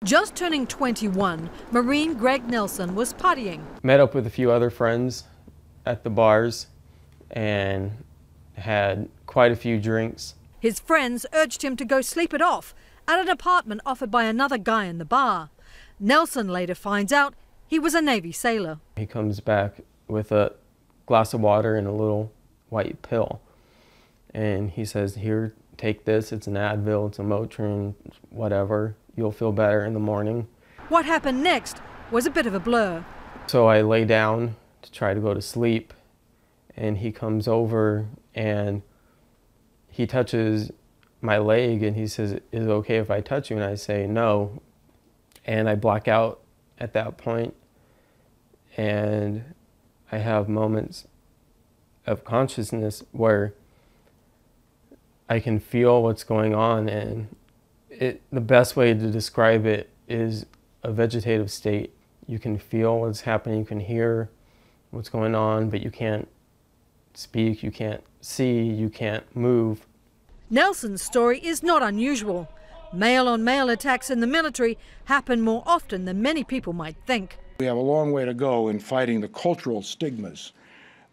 Just turning 21, Marine Greg Nelson was partying. Met up with a few other friends at the bars and had quite a few drinks. His friends urged him to go sleep it off at an apartment offered by another guy in the bar. Nelson later finds out he was a Navy sailor. He comes back with a glass of water and a little white pill. And he says, "Here, take this. It's an Advil, it's a Motrin, whatever. You'll feel better in the morning." What happened next was a bit of a blur. So I lay down to try to go to sleep, and he comes over and he touches my leg and he says, "Is it okay if I touch you?" And I say, "No." And I black out at that point, and I have moments of consciousness where I can feel what's going on, and the best way to describe it is a vegetative state. You can feel what's happening, you can hear what's going on, but you can't speak, you can't see, you can't move. Nelson's story is not unusual. Male-on-male attacks in the military happen more often than many people might think. We have a long way to go in fighting the cultural stigmas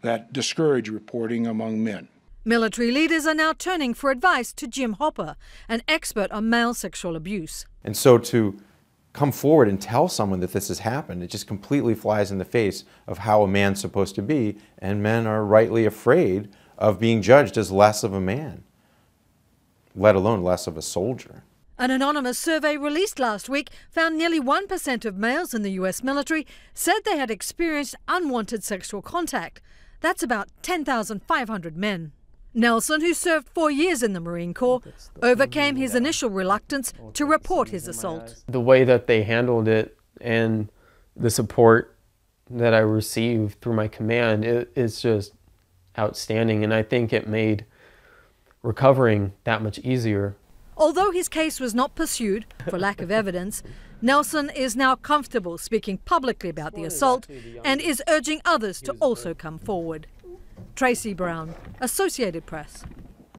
that discourage reporting among men. Military leaders are now turning for advice to Jim Hopper, an expert on male sexual abuse. And so to come forward and tell someone that this has happened, it just completely flies in the face of how a man's supposed to be, and men are rightly afraid of being judged as less of a man, let alone less of a soldier. An anonymous survey released last week found nearly 1% of males in the US military said they had experienced unwanted sexual contact. That's about 10,500 men. Nelson, who served 4 years in the Marine Corps, overcame his initial reluctance to report his assault. The way that they handled it and the support that I received through my command is just outstanding, and I think it made recovering that much easier. Although his case was not pursued for lack of evidence, Nelson is now comfortable speaking publicly about the assault and is urging others to also come forward. Tracy Brown, Associated Press.